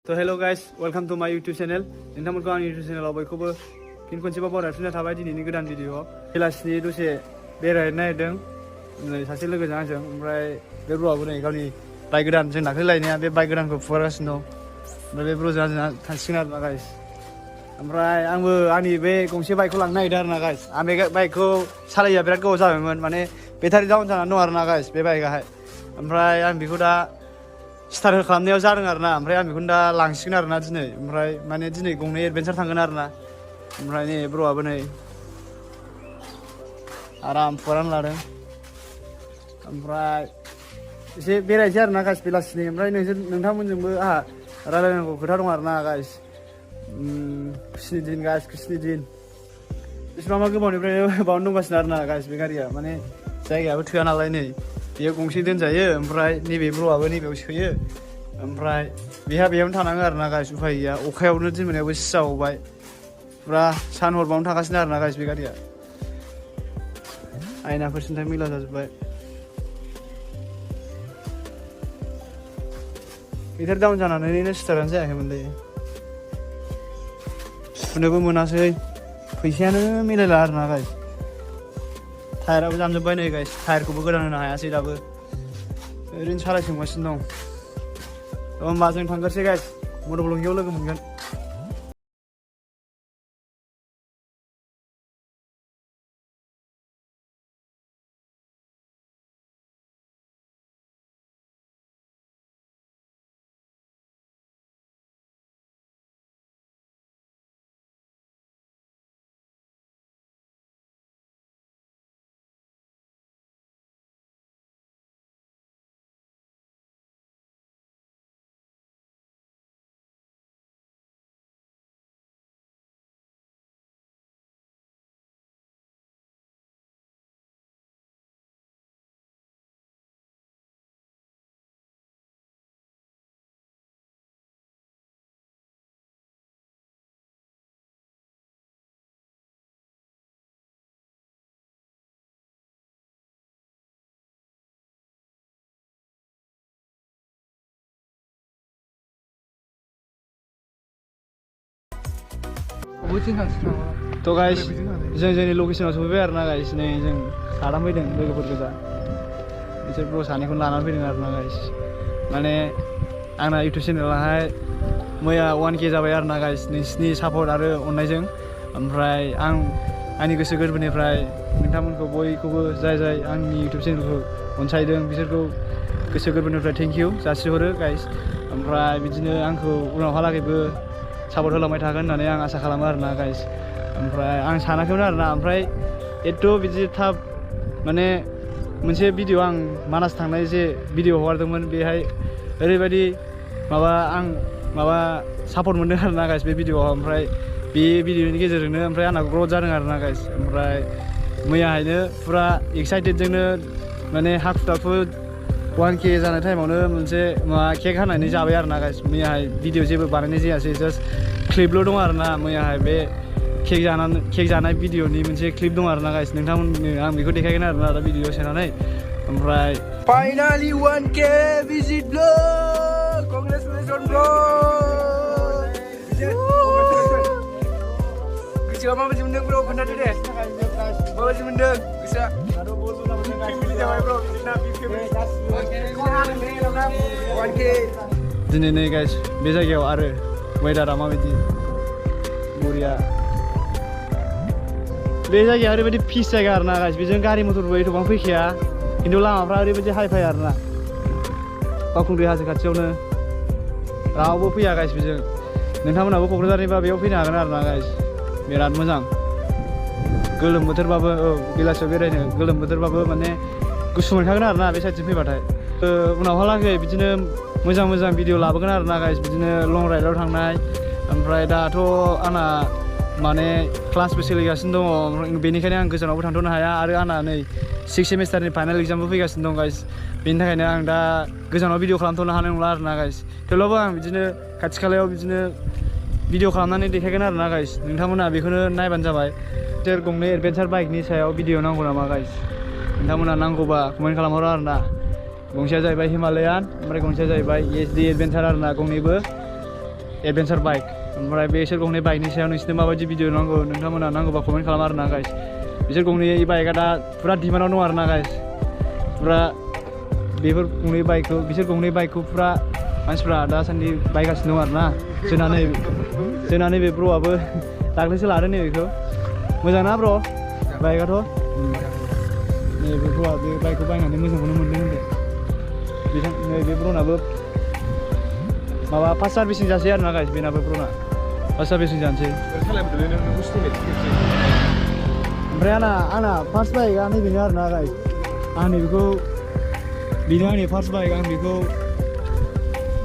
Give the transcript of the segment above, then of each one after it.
So hello guys, welcome to my YouTube channel. नोंथांमोनखौ आंनि YouTube channelआव बयखौबो फिन खनसेबाव बरायफिननाय थाबाय दिनैनि गोदान भिडिअ'आव। बेलासिनि दसे बेरायनो नागिरदों नै सासे लोगोजों आंजों। ओमफ्राय बे ब्र'आबो नै गावनि बाइक गोदान जों दाख्लै लायनाया बे बाइक गोदानखौ फुगारगासिनो दं। ओमफ्राय बे ब्र'जों आंजों थांसिगोन आरोना गाइस। ओमफ्राय आंबो आंनि बे गंसे बाइकखौ लांनो नागिरदों आरोना गाइस। आं बे बाइकखौ सालायैया बिराद गोबाव जाबायमोन, माने बेटारि डाउन जानानै दं आरोना गाइस बे बाइकआहाय। ओमफ्राय आं बेखौ दा स्टार्ट खालामनायाव जादों आरोना। ओमफ्राय आं बेखौनो दा लांसिगोन आरोना दिनै। ओमफ्राय माने दिनै गंनै एडभेन्सार थांगोन आरोना। ओमफ्राय नै ब्र'आबो नै आराम फुगारनानै लादों। ओमफ्राय एसे बेरायनोसै आरोना गाइस बेलासिनि। ओमफ्राय नोंथांमोनजोंबो आंहा रायलायनांगौ खोथा दं आरोना गाइस। खुसिनि दिन गाइस, खुसिनि दिन। बेसेबांबा गोबावनिफ्रायनो बावनो दंगासिनो आरोना गाइस बे गारिया। माने जायगायाबो थोआ नालाय नै बेयाव गंसे दोनजायो, ओमफ्राय नैबे ब्र'आबो नैबेयाव सोयो। ओमफ्राय बेहा बेयावनो थानाङो आरोना गाइस, उफाय गैया। अखायावनो दिन मोनायावबो सिजागबाय, फुरा सान हर बावनो थागासिनो आरोना गाइस बे गारिया। आयनाफोर सिन्थाय मैला जाजोब्बाय। बेटारि डाउन जानानैनो स्टार्टआनो जायाखैमोनलै, सुनोबो मोनासै, फैसायानो मिलायला आरोना गाइस। टायाराबो जामजोब्बाय नै गाइस, टायारखौबो गोदान होनो हायासै दाबो, ओरैनो सालायसोमगासिनो दं। होमबा जों थांगोरसै गाइस, मट'ब्लगिंआव लोगो मोनगोन। थ' गाइस जों जोंनि लकेसनाव सफैबाय आरोना गाइस। नै जों साथाम फैदों लोगोफोर गोजा, बिसोर ब्र' सानैखौनो लानानै फैदों आरोना गाइस। माने आंना इउटुब चेनेलाहाय मैया 1K जाबाय आरोना गाइस, नोंसिनि सापर्ट आरो अननायजों। ओमफ्राय आंनि गोसो गोरबोनिफ्राय नोंथांमोनखौ बयखौबो जाय आंनि इउटुब चेनेलखौ अनसायदों बिसोरखौ गोसो गोरबोनिफ्राय थेंक इउ जासिहरो गाइस। ओमफ्राय बिदिनो आंखौ उनावहालागैबो सापर्ट होलांबाय थागोन होननानै आं आसा खालामो आरोना गाइस। ओमफ्राय आं सानाखैमोन आरोना, ओमफ्राय एथ' बिदि थाब माने मोनसे भिडिअ आं मानास थांनाय जे भिडिअ हगारदोंमोन, बेहाय ओरैबायदि माबा सापर्ट मोनदों आरोना गाइस बे भिडिअआव। ओमफ्राय बे भिडिअनि गेजेरजोंनो ओमफ्राय आंना ग्रथ जादों आरोना गाइस। ओमफ्राय मैयाहायनो फुरा एक्साइटेडजोंनो माने हाखु दाखु 1K जानाय टाइमावनो मोनसे केक हानानै जाबाय आरोना गाइस। मैयाहाय भिडिअ जेबो बानायनाय जायासै, जास्ट क्लिपल' दं आरोना। मैयाहाय बे केक जानाय भिडिअनि मोनसे क्लिप दं आरोना गाइस। नोंथांमोननो आं बेखौ देखायगोन आरोना दा भिडिअ सोनानै। ओमफ्राय finally 1K visit bro, congratulation bro. गोसोआ माबायदि मोनदों ब्र', खोन्थादो दे। माबायदि मोनदों गोसोआ? दिनै नै गाइस बे जायगायाव आरो वेदारा माबायदि बरिया। बे जायगाया ओरैबायदि पिस जायगा आरोना गाइस, बेजों गारि मटरबो एथबां फैखाया, खिन्थु लामाफ्रा ओरैबायदि हाइफाइ आरोना। बावखुंग्रि हाजो खाथियावनो रावबो फैया गाइस बेजों। नोंथांमोनहाबो क'क्राझारनिबा बेयाव फैनो हागोन आरोना गाइस, बिराद मोजां। गोलोम बोथोरबाबो बेलासियाव बेरायनो, गोलोम बोथोरबाबो माने गुसु मोनखागोन आरोना बे साइडजों फैबाथाय। उनावहालागै बिदिनो मोजां भिडिअ लाबोगोन आरोना गाइस, बिदिनो लं राइडआव थांनाय। ओमफ्राय दाथ' आंना माने क्लासबो सोलिगासिनो दङ, बेनिखायनो आं गोजानावबो थांथ'नो हाया। आरो आंना नै 6th सेमिस्टारनि फाइनाल एग्जामबो फैगासिनो दं गाइस, बेनि थाखायनो आं दा गोजानाव भिडिअ खालामथ'नो हानाय नंला आरोना गाइस। थेवब्लाबो आं बिदिनो खाथि खालायाव बिदिनो भिडिअ खालामनानै देखायगोन आरोना गाइस। नोंथांमोनहा बेखौनो नायबानो जाबाय। गंनै एडभेन्सार बाइकनि सायाव भिडिअ नांगौ नामा गाइस? नोंथांमोनहा नांगौबा कमेन्ट खालामहरो आरोना। गंसेया जाहैबाय हिमालयान, ओमफ्राय गंसेया जाहैबाय SD एडभेन्सार आरोना, गंनैबो एडभेन्सार बाइक ओमफ्राय बेसोर गंनै बाइकनि सायाव नोंसोरनो माबायदि भिडिअ नांगौ नोंथांमोना नांगौबा कमेन्ट खालाम आरोना गाइस बिसोर गंनै बाइकआ दा फुरा डिमान्डआव दं आरोना गाइस फुरा बेफोर गंनै बाइकखौ बिसोर गंनै बाइकखौ फुरा मानसिफ्रा दासान्दि बायगासिनो दं आरोना जोंना नैबे ब्र'आबो दाख्लैसो लादों नैबेखौ मोजां ना ब्र' बाइकआथ' नैबे ब्र'आ बे बाइकखौ बायनानै मोजांखौनो मोनदों होनदों नैबे ब्र'नाबो माबा फार्स्ट सार्भिसिं जासै आरोना गाइस बेनाबो ब्र'ना फार्स्ट सार्भिसिं जानोसै ओमफ्राय आंना फार्स्ट बाइकआ नैबेनो आरोना गाइस आं नैबेखौ बेनो आंनि फार्स्ट बाइक आं बेखौ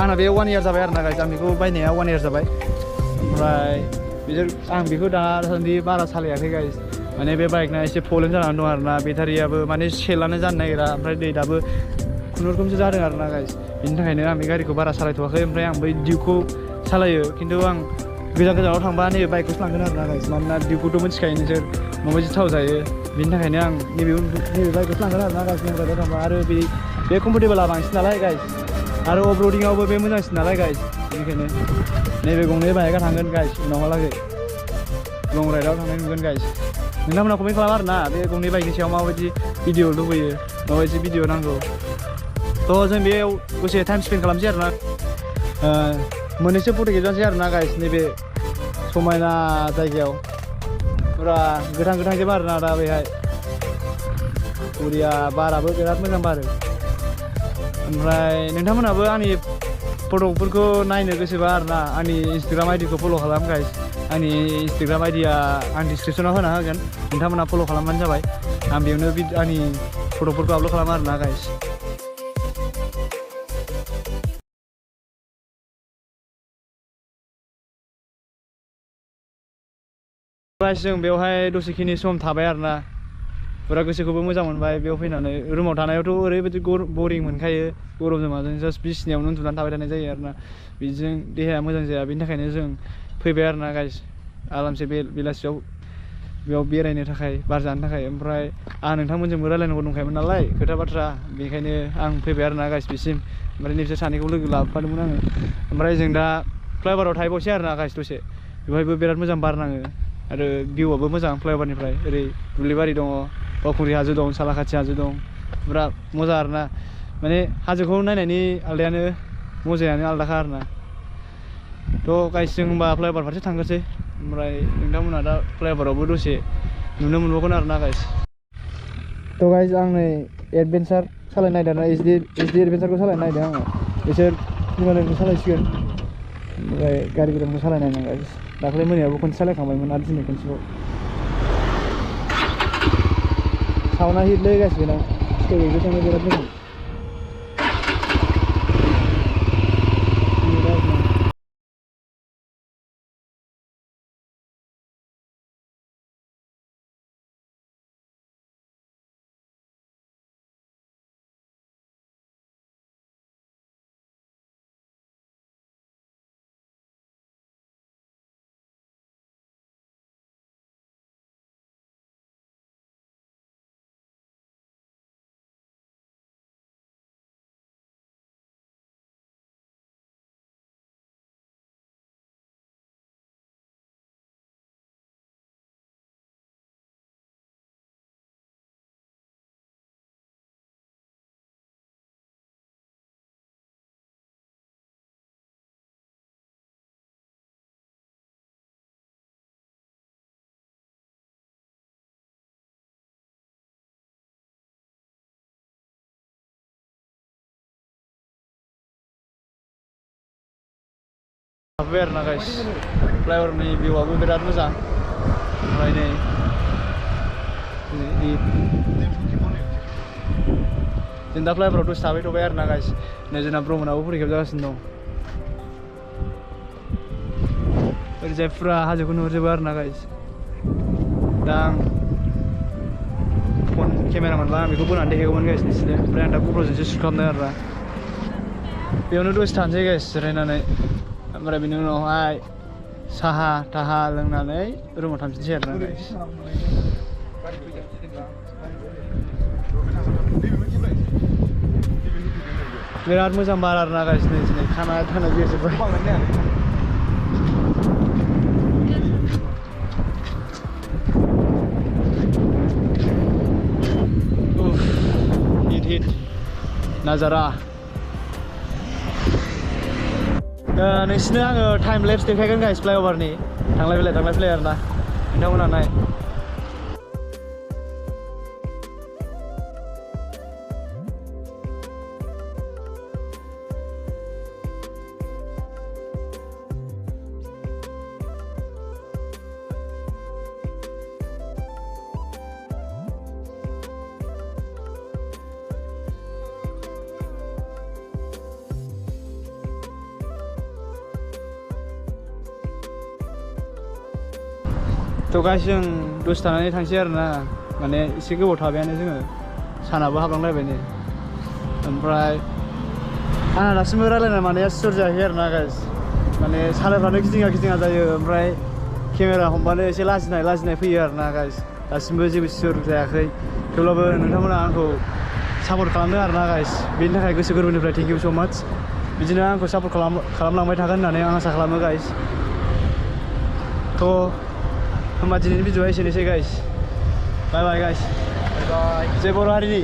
आंना बे 1 इयार जाबाय आरोना गाइस आं बेखौ बायनाया 1 इयार जाबाय ओमफ्राय आं बेखौ दासान्दि बारा सालायाखै गाइस माने बे बाइकना एसे प्रब्लेम जानानै दं आरोना बेटारियाबो माने सेलानो जानो नागिरा ओमफ्राय दै दाबो खुनुरुखुमसो जादों आरोना गाइस बेनि थाखायनो आं बे गारिखौ बारा सालायथ'वाखै ओमफ्राय आं बै डिउकखौ सालायो खिन्थु आं गोजानाव थांबा नैबे बाइकखौसो लांगोन आरोना गाइस मानोना डिउकखौथ' मिथिखायो नोंसोर माबायदि थाव जायो बेनि थाखायनो आं नैबे बाइकखौसो लांगोन आरोना गाइस लंग राइडआव थांबा आरो बे कम्फर्टेबला बांसिन नालाय गाइस आरो अफर'डिंआवबो बे मोजांसिन नालाय गाइस बेनिखायनो नैबे गंनै बाइकआ थांगोन गाइस उनावहालागै लं राइडआव थांनाय नुगोन गाइस नोंथांमोना कमेन्ट खालाम आरोना बे गंनै बाइकनि सायाव माबायदि भिडिअ लुबैयो माबायदि भिडिअ नांगौ थ' जों बेयाव दसे टाइम स्पेन्ड खालामसै आरोना मोननैसो फट' खेबजानोसै आरोना गाइस नैबे समायना जायगायाव फुरा गोथां जोब आरोना दा बेहाय बरिया बाराबो बिराद मोजां बारो ओमफ्राय नोंथांमोनाबो आंनि फट'फोरखौ नायनो गोसोबा आरोना आंनि इन्सटाग्राम आइडिखौ फल' खालाम गाइस आंनि इन्सटाग्राम आइडिया आं डिसक्रिपसनाव होना होगोन नोंथांमोना फल' खालामबानो जाबाय आं बेयावनो आंनि फट'फोरखौ आपल'ड खालामो आरोना गाइस जों बेवहाय दसेखिनि सम थाबाय आरोना फुरा गोसोखौबो मोजां मोनबाय बेयाव फैनानै रुमाव थानायावथ' ओरैबायदि बरिं मोनखायो गरमजों माजों जास्ट बिसिनायावनो उन्दुनानै थाबाय थानाय जायो आरोना बिदिजों देहाया मोजां जाया बेनि थाखायनो जों फैबाय आरोना गाइस आरामसे बेलासियाव बेयाव बेरायनो थाखाय बार जानो थाखाय ओमफ्राय आं नोंथांमोनजोंबो रायलायनांगौ दंखायोमोन नालाय खोथा बाथ्रा बेनिखायनो आं फैबाय आरोना गाइस बिसिम ओमफ्राय नैबेसोर सानैखौ लोगो लाबोफादोंमोन आङो ओमफ्राय जों दा फ्लाइअभाराव थाहैबावसै आरोना गाइस दसे बेवहायबो बिराद मोजां बार नाङो आरो भिउआबो मोजां फ्लाइअभारनिफ्राय ओरै दुब्लिबारि दङ बावखुंग्रि हाजो दं सालाखाथि हाजो दं फुरा मोजां आरोना माने हाजोखौ नायनायनि आलदायानो मजायानो आलदाखा आरोना थ' गाइस जों होनबा फ्लाइअभार फारसे थांग्रोसै ओमफ्राय नोंथांमोना दा फ्लाइअभारावबो दसे नुनो मोनबावगोन आरोना गाइस थ' गाइस आं नै एडभेन्सार सालायनो नागिरदों एसडि एडभेन्सारखौ सालायनो नागिरदों आङो बिसोर फैनानै सालायसिगोन ओमफ्राय गारि गोदानखौ सालायनाय नङा गाइस दाख्लै मोनायावबो खनसे सालायखांबायमोन आरो दिनै खनसेबाव साउन्डआ हिटलै गाइस बेना स्टेरिंबो थांनो बिराद मोजां हाबबाय आरोना गाइस फ्लाइअभारनि भिउआबो बिराद मोजां ओमफ्राय नै जों दा फ्लाइअभाराव दसे थाबाय आरोना गाइस नै जोंना ब्रह्मनाबो फरिखा जागासिनो दं ओरैजाय फुरा हाजोखौ नुहुरजोबो आरोना गाइस दा आं फन केमेरा मोनबा आं बेखौ बोनानै देखायगौमोन गाइस नोंसोरनो ओमफ्राय आं दा ग'प्र'जोंसो शुट खालामदों आरोना बेयावनो दसे थानोसै गाइस जिरायनानै ओमफ्राय बिनि उनावहाय साहा थाहा लोंनानै रुमाव थांफिनसै आरोना गाइस बिराद मोजां बार आरोना गाइस नै दिनै खाना बिरजोब्बाय नाजारा नोंसिनो आङो टाइम लेप्स देखायगोन गाइस फ्लाइअभारनि थांलाय फैलाय आरोना नोंथांमोना नाय थ' गाइस जों दसे थानानै थांसै आरोना माने एसे गोबाव थाबायानो जोङो सानाबो हाबलांलायबाय नै ओमफ्राय आंहा दासिमबो रायलायनाय मानाया सियर जायाखै आरोना गाइस माने सालायफ्रानो गिदिङा जायो ओमफ्राय केमेरा हमबानो एसे लाजिनाय फैयो आरोना गाइस दासिमबो जेबो सियर जायाखै थेवब्लाबो नोंथांमोना आंखौ सापर्ट खालामदों आरोना गाइस बेनि थाखाय गोसो गोरबोनिफ्राय थेंक इउ स' माच बिदिनो आंखौ सापर्ट खालामलांबाय थागोन होननानै आं आसा खालामो गाइस थ' होमबा दिनैनि भिडिअ'आ एसेनोसै गाइस बाय गाइस जय बर' हारिनि